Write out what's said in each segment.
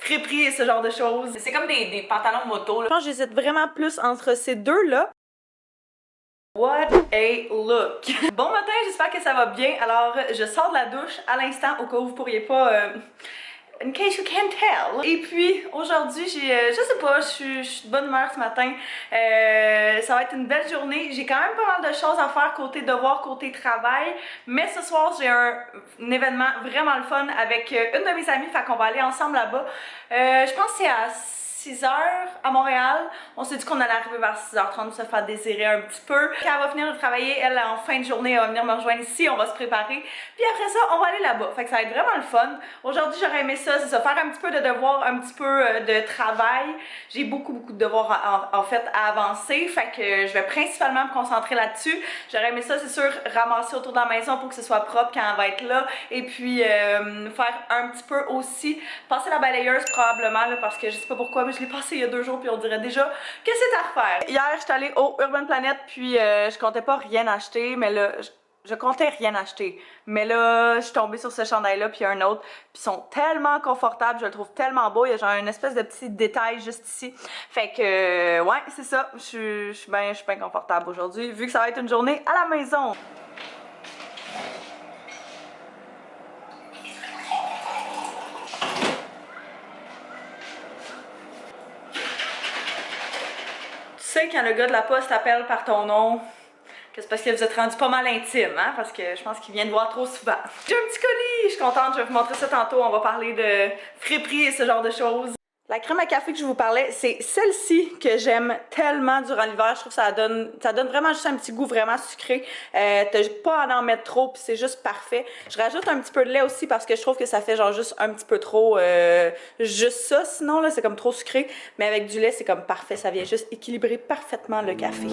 friperie et ce genre de choses. C'est comme des pantalons moto, là. Je pense que j'hésite vraiment plus entre ces deux-là. What a look! Bon matin, j'espère que ça va bien. Alors, je sors de la douche à l'instant au cas où vous pourriez pas... In case you can't tell. Et puis aujourd'hui, je sais pas, je suis de bonne humeur ce matin. Ça va être une belle journée. J'ai quand même pas mal de choses à faire côté devoir, côté travail. Mais ce soir, j'ai un événement vraiment le fun avec une de mes amies. Fait qu'on va aller ensemble là-bas. Je pense que c'est à 6h à Montréal. On s'est dit qu'on allait arriver vers 6h30, se faire désirer un petit peu. Quand elle va finir de travailler, elle, en fin de journée, elle va venir me rejoindre ici, on va se préparer. Puis après ça, on va aller là-bas. Fait que ça va être vraiment le fun. Aujourd'hui, j'aurais aimé ça, c'est ça, faire un petit peu de devoirs, un petit peu de travail. J'ai beaucoup de devoirs en fait à avancer. Fait que je vais principalement me concentrer là-dessus. J'aurais aimé ça, c'est sûr, ramasser autour de la maison pour que ce soit propre quand elle va être là. Et puis faire un petit peu aussi, passer la balayeuse probablement, là, parce que je sais pas pourquoi, mais je l'ai passé il y a 2 jours puis on dirait déjà que c'est à refaire. Hier, j'étais allée au Urban Planet puis je comptais pas rien acheter, mais là, je comptais rien acheter. Mais là, je suis tombée sur ce chandail-là puis un autre, puis ils sont tellement confortables, je le trouve tellement beau, il y a genre une espèce de petit détail juste ici. Fait que, ouais, c'est ça, je suis bien confortable aujourd'hui, vu que ça va être une journée à la maison. Tu sais quand le gars de la poste t'appelle par ton nom, que c'est parce que vous êtes rendu pas mal intime, hein? Parce que je pense qu'il vient de voir trop souvent. J'ai un petit colis! Je suis contente, je vais vous montrer ça tantôt. On va parler de friperie et ce genre de choses. La crème à café que je vous parlais, c'est celle-ci que j'aime tellement durant l'hiver. Je trouve que ça donne vraiment juste un petit goût vraiment sucré. T'as pas à en mettre trop, puis c'est juste parfait. Je rajoute un petit peu de lait aussi parce que je trouve que ça fait genre juste un petit peu trop juste ça. Sinon, là, c'est comme trop sucré. Mais avec du lait, c'est comme parfait. Ça vient juste équilibrer parfaitement le café.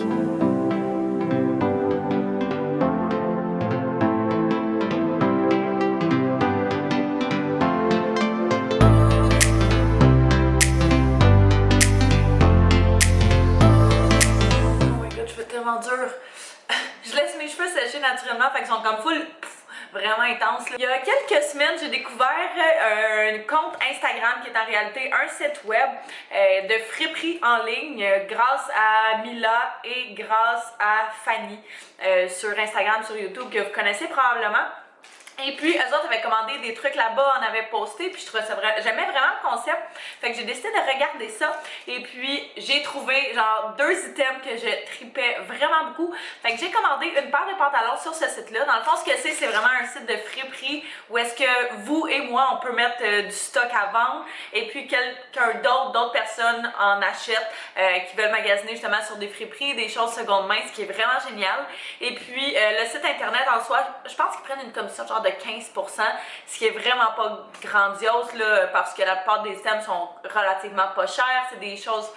Dur. Je laisse mes cheveux sécher naturellement, fait qu'ils sont comme full vraiment intenses. Il y a quelques semaines, j'ai découvert un compte Instagram qui est en réalité un site web de friperie en ligne grâce à Mila et grâce à Fanny sur Instagram, sur YouTube, que vous connaissez probablement. Et puis, eux autres avaient commandé des trucs là-bas, on avait posté, puis je trouvais ça j'aimais vraiment le concept. Fait que j'ai décidé de regarder ça. Et puis, j'ai trouvé genre 2 items que je tripais vraiment beaucoup. Fait que j'ai commandé une paire de pantalons sur ce site-là. Dans le fond, ce que c'est vraiment un site de friperie où est-ce que vous et moi, on peut mettre du stock à vendre. Et puis, quelqu'un d'autres personnes en achètent qui veulent magasiner justement sur des friperies, des choses seconde main, ce qui est vraiment génial. Et puis, le site internet en soi, je pense qu'ils prennent une commission genre de 15%, ce qui est vraiment pas grandiose là, parce que la plupart des items sont relativement pas chers, c'est des choses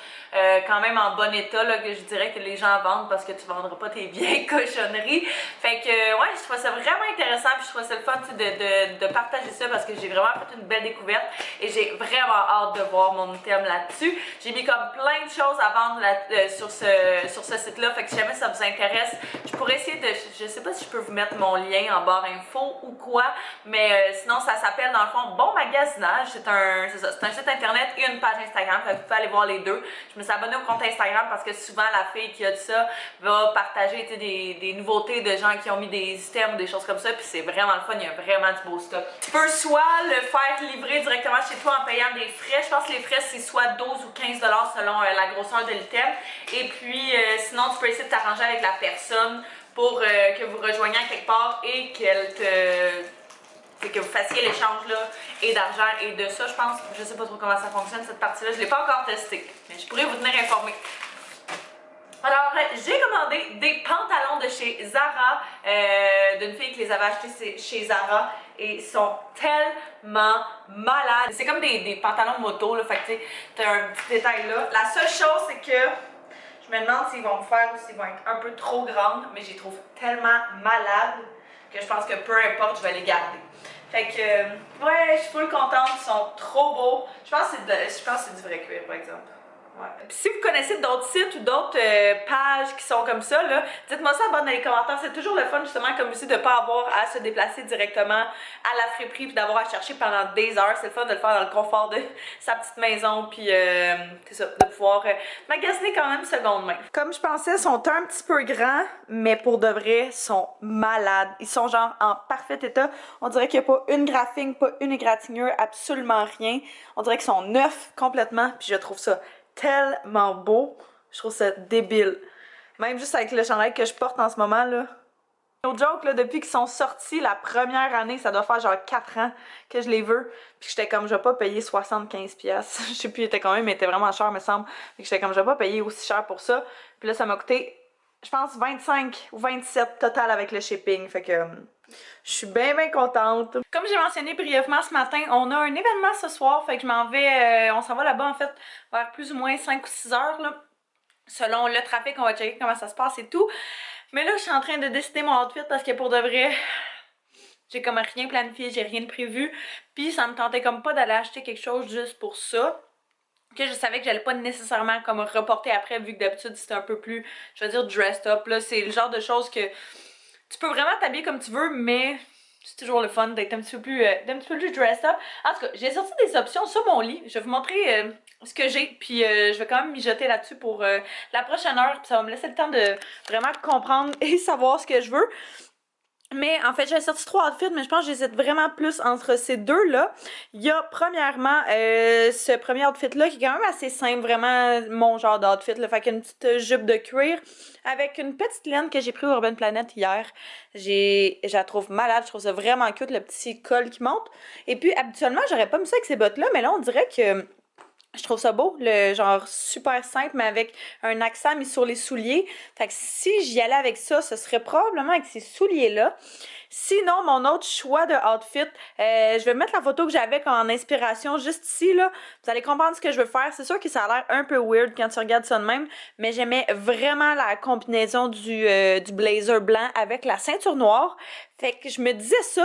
quand même en bon état là, que je dirais que les gens vendent parce que tu vendras pas tes vieilles cochonneries. Fait que ouais, je trouve ça vraiment intéressant puis je trouve ça le fun de partager ça parce que j'ai vraiment fait une belle découverte et j'ai vraiment hâte de voir mon item là-dessus. J'ai mis comme plein de choses à vendre sur ce site-là, fait que si jamais ça vous intéresse, je pourrais essayer de, je sais pas si je peux vous mettre mon lien en barre info ou quoi, mais sinon ça s'appelle dans le fond Bon Magasinage. C'est un site internet et une page Instagram, fait que vous pouvez aller voir les deux. Je me suis abonnée au compte Instagram parce que souvent la fille qui a de ça va partager des nouveautés de gens qui ont mis des items ou des choses comme ça, puis c'est vraiment le fun, il y a vraiment du beau stock. Tu peux soit le faire livrer directement chez toi en payant des frais, je pense que les frais c'est soit 12 ou 15$ selon la grosseur de l'item, et puis sinon tu peux essayer de t'arranger avec la personne pour que vous rejoigniez à quelque part et que vous fassiez l'échange là et d'argent et de ça, je pense. Je sais pas trop comment ça fonctionne cette partie-là, je l'ai pas encore testé, mais je pourrais vous tenir informé. Alors, j'ai commandé des pantalons de chez Zara, d'une fille qui les avait achetés chez Zara et sont tellement malades. C'est comme des pantalons moto, là, fait que tu sais, t'as un petit détail là. La seule chose, c'est que je me demande s'ils vont me faire ou s'ils vont être un peu trop grandes, mais je les trouve tellement malades que je pense que peu importe, je vais les garder. Fait que, ouais, je suis full contente, ils sont trop beaux. Je pense que c'est du vrai cuir, par exemple. Ouais. Puis si vous connaissez d'autres sites ou d'autres pages qui sont comme ça, là, dites-moi ça dans les commentaires. C'est toujours le fun, justement, comme aussi, de ne pas avoir à se déplacer directement à la friperie puis d'avoir à chercher pendant des heures. C'est le fun de le faire dans le confort de sa petite maison, puis c'est ça, de pouvoir magasiner quand même seconde main. Comme je pensais, ils sont un petit peu grands, mais pour de vrai, ils sont malades. Ils sont genre en parfait état. On dirait qu'il n'y a pas une graphine, pas une égratignure, absolument rien. On dirait qu'ils sont neufs complètement, puis je trouve ça tellement beau. Je trouve ça débile. Même juste avec le chandail que je porte en ce moment, là. No joke, là, depuis qu'ils sont sortis la première année, ça doit faire genre 4 ans que je les veux. Puis j'étais comme, je vais pas payer 75$. Je sais plus, il était quand même, mais il était vraiment cher, me semble. Puis j'étais comme, je vais pas payer aussi cher pour ça. Puis là, ça m'a coûté, je pense, 25 ou 27 total avec le shipping. Fait que je suis bien contente. Comme j'ai mentionné brièvement ce matin, on a un événement ce soir. Fait que je m'en vais, on s'en va là-bas en fait vers plus ou moins 5 ou 6 heures là. Selon le trafic, on va checker comment ça se passe et tout. Mais là, je suis en train de décider mon outfit parce que pour de vrai, j'ai comme rien planifié, j'ai rien de prévu. Puis ça me tentait comme pas d'aller acheter quelque chose juste pour ça. Que je savais que j'allais pas nécessairement comme reporter après, vu que d'habitude c'était un peu plus, je veux dire, dressed up. Là, c'est le genre de choses que tu peux vraiment t'habiller comme tu veux, mais c'est toujours le fun d'être un petit peu plus dressed up. En tout cas, j'ai sorti des options sur mon lit. Je vais vous montrer ce que j'ai, puis je vais quand même mijoter là-dessus pour la prochaine heure. Puis ça va me laisser le temps de vraiment comprendre et savoir ce que je veux. Mais en fait, j'ai sorti 3 outfits, mais je pense que j'hésite vraiment plus entre ces deux-là. Il y a premièrement ce premier outfit-là qui est quand même assez simple, vraiment mon genre d'outfit. Fait qu'une petite jupe de cuir avec une petite laine que j'ai pris au Urban Planet hier. Je la trouve malade, je trouve ça vraiment cute, le petit col qui monte. Et puis habituellement, j'aurais pas mis ça avec ces bottes-là, mais là, on dirait que je trouve ça beau, le genre super simple, mais avec un accent mis sur les souliers. Fait que si j'y allais avec ça, ce serait probablement avec ces souliers-là. Sinon, mon autre choix de outfit, je vais mettre la photo que j'avais en inspiration juste ici, là. Vous allez comprendre ce que je veux faire. C'est sûr que ça a l'air un peu weird quand tu regardes ça de même, mais j'aimais vraiment la combinaison du blazer blanc avec la ceinture noire. Fait que je me disais ça.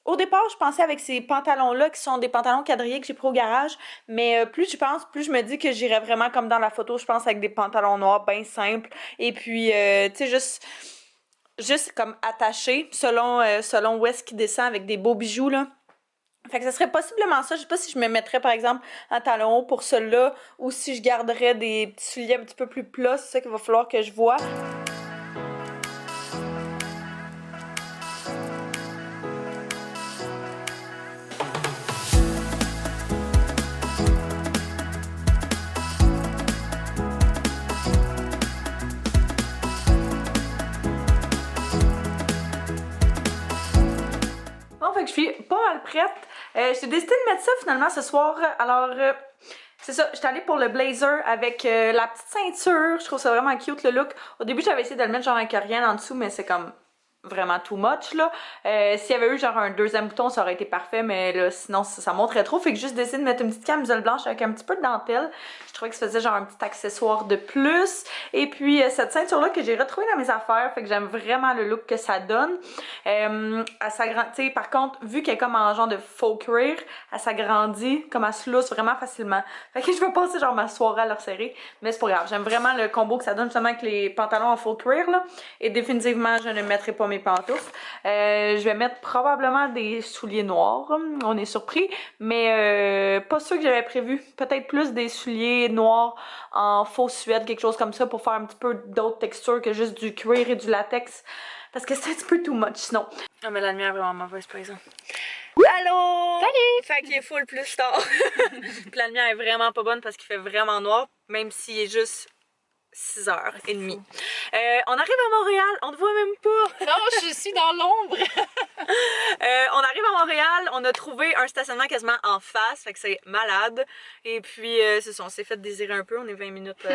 Au départ, je pensais avec ces pantalons-là, qui sont des pantalons quadrillés que j'ai pris au garage, mais plus j'y pense, plus je me dis que j'irais vraiment comme dans la photo, je pense avec des pantalons noirs bien simples, et puis, tu sais, juste comme attachés, selon où est-ce qu'il descend, avec des beaux bijoux, là. Fait que ça serait possiblement ça. Je sais pas si je me mettrais, par exemple, un talon haut pour celui-là, ou si je garderais des petits souliers un petit peu plus plats, c'est ça qu'il va falloir que je vois. Fait que je suis pas mal prête. J'ai décidé de mettre ça finalement ce soir. Alors, c'est ça, j'étais allée pour le blazer avec la petite ceinture. Je trouve ça vraiment cute le look. Au début, j'avais essayé de le mettre genre avec rien en dessous, mais c'est comme vraiment too much là. S'il y avait eu genre un deuxième bouton, ça aurait été parfait, mais là sinon ça montrait trop. Fait que juste décidé de mettre une petite camisole blanche avec un petit peu de dentelle. Je trouvais que ça faisait genre un petit accessoire de plus. Et puis cette ceinture là que j'ai retrouvée dans mes affaires, fait que j'aime vraiment le look que ça donne. Elle s'agrandit, par contre, vu qu'elle est comme en genre de faux cuir, elle s'agrandit, comme elle se lousse vraiment facilement. Fait que je vais passer genre ma soirée à leur serrer, mais c'est pas grave. J'aime vraiment le combo que ça donne justement avec les pantalons en faux cuir là. Et définitivement, je ne mettrai pas mes pantoufles. Je vais mettre probablement des souliers noirs. On est surpris, mais pas sûr que j'avais prévu. Peut-être plus des souliers noirs en faux suède, quelque chose comme ça, pour faire un petit peu d'autres textures que juste du cuir et du latex. Parce que c'est un petit peu too much sinon. Ah, mais la lumière est vraiment mauvaise par exemple. Allô! Salut! Fait qu'il est full plus tard. Puis la lumière est vraiment pas bonne parce qu'il fait vraiment noir, même s'il est juste 6h30. On arrive à Montréal, on ne voit même pas. Non, je suis dans l'ombre. On arrive à Montréal, on a trouvé un stationnement quasiment en face, fait que c'est malade. Et puis, c'est ça, on s'est fait désirer un peu, on est 20 minutes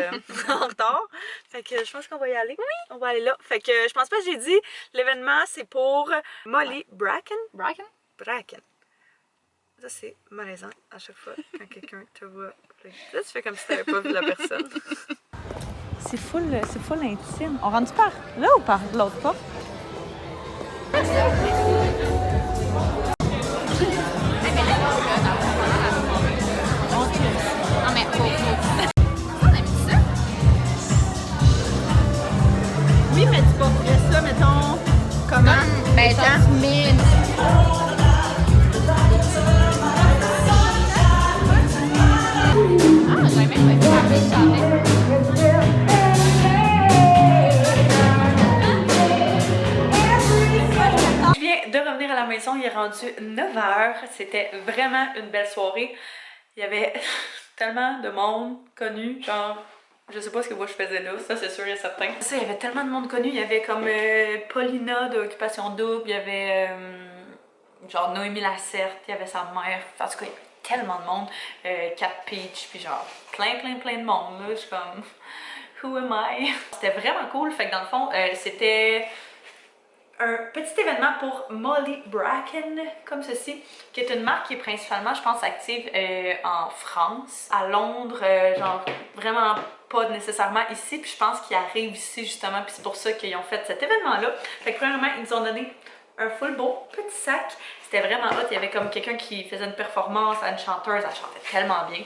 en retard. Fait que je pense qu'on va y aller. Oui! On va aller là. Fait que je pense pas que j'ai dit, l'événement c'est pour Molly Bracken. Bracken? Bracken. Ça, c'est malaisant à chaque fois quand quelqu'un te voit. Là, tu fais comme si t'avais pas vu la personne. C'est full intime. On rentre par là ou par l'autre porte? Non, mais faut. est rendu 9h. C'était vraiment une belle soirée. Il y avait tellement de monde connu, genre, je sais pas ce que moi je faisais là, ça c'est sûr et certain. Ça, il y avait tellement de monde connu, il y avait comme Paulina de Occupation Double, il y avait genre Noémie Lacerte, il y avait sa mère, en tout cas, il y avait tellement de monde, Cat Peach, puis genre plein de monde là, je suis comme, who am I? C'était vraiment cool, fait que dans le fond, c'était un petit événement pour Molly Bracken, comme ceci, qui est une marque qui est principalement, je pense, active en France, à Londres, genre vraiment pas nécessairement ici, puis je pense qu'ils arrivent ici justement, puis c'est pour ça qu'ils ont fait cet événement-là. Fait que premièrement, ils nous ont donné un full beau petit sac, c'était vraiment hot, il y avait comme quelqu'un qui faisait une performance à une chanteuse, elle chantait tellement bien.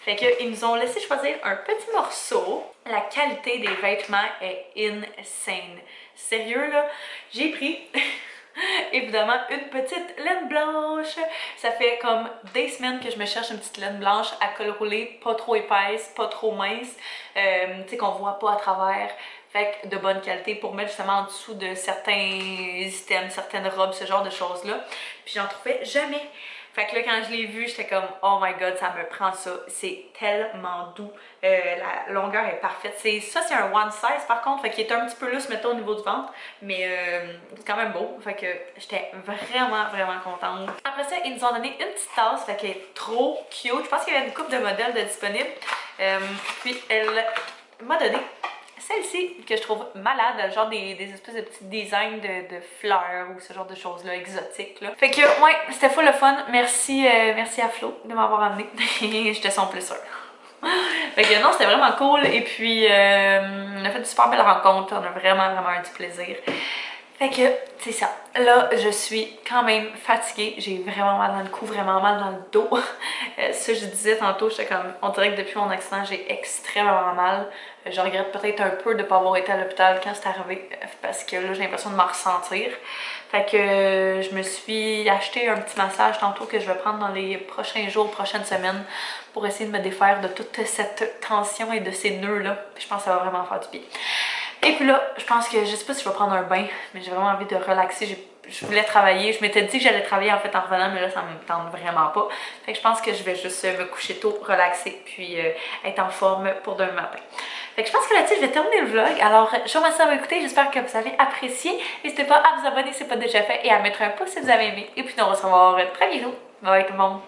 Fait qu'ils nous ont laissé choisir un petit morceau. La qualité des vêtements est insane. Sérieux là, j'ai pris évidemment une petite laine blanche. Ça fait comme des semaines que je me cherche une petite laine blanche à col roulé, pas trop épaisse, pas trop mince, tu sais qu'on voit pas à travers. Fait que de bonne qualité pour mettre justement en dessous de certains items, certaines robes, ce genre de choses là. Puis j'en trouvais jamais. Fait que là, quand je l'ai vu, j'étais comme « Oh my god, ça me prend ça. » C'est tellement doux. La longueur est parfaite. Ça, c'est un one size par contre, fait qu'il est un petit peu lousse, mettons, au niveau du ventre. Mais c'est quand même beau. Fait que j'étais vraiment contente. Après ça, ils nous ont donné une petite tasse, fait qu'elle est trop cute. Je pense qu'il y avait une couple de modèles de disponibles. Puis elle m'a donné celle-ci que je trouve malade, genre des espèces de petits designs de fleurs ou ce genre de choses-là, exotiques. Là. Fait que, ouais, c'était full le fun. Merci, merci à Flo de m'avoir amené. J'étais son plus sûre. Fait que non, c'était vraiment cool. Et puis, on a fait de super belles rencontres. On a vraiment eu du plaisir. Fait que, c'est ça. Là, je suis quand même fatiguée. J'ai vraiment mal dans le cou, vraiment mal dans le dos. Ça, je disais tantôt, j'étais comme, on dirait que depuis mon accident, j'ai extrêmement mal. Je regrette peut-être un peu de ne pas avoir été à l'hôpital quand c'est arrivé, parce que là, j'ai l'impression de m'en ressentir. Fait que je me suis acheté un petit massage tantôt que je vais prendre dans les prochains jours, prochaines semaines, pour essayer de me défaire de toute cette tension et de ces nœuds-là. Je pense que ça va vraiment faire du bien. Et puis là, je pense que, je sais pas si je vais prendre un bain, mais j'ai vraiment envie de relaxer. Je voulais travailler, je m'étais dit que j'allais travailler en fait en revenant, mais là ça me tente vraiment pas. Fait que je pense que je vais juste me coucher tôt, relaxer, puis être en forme pour demain matin. Fait que je pense que là-dessus, je vais terminer le vlog. Alors, je vous remercie d'avoir écouté, j'espère que vous avez apprécié. N'hésitez pas à vous abonner si ce n'est pas déjà fait et à mettre un pouce si vous avez aimé. Et puis nous on va se revoir très bientôt. Bye tout le monde!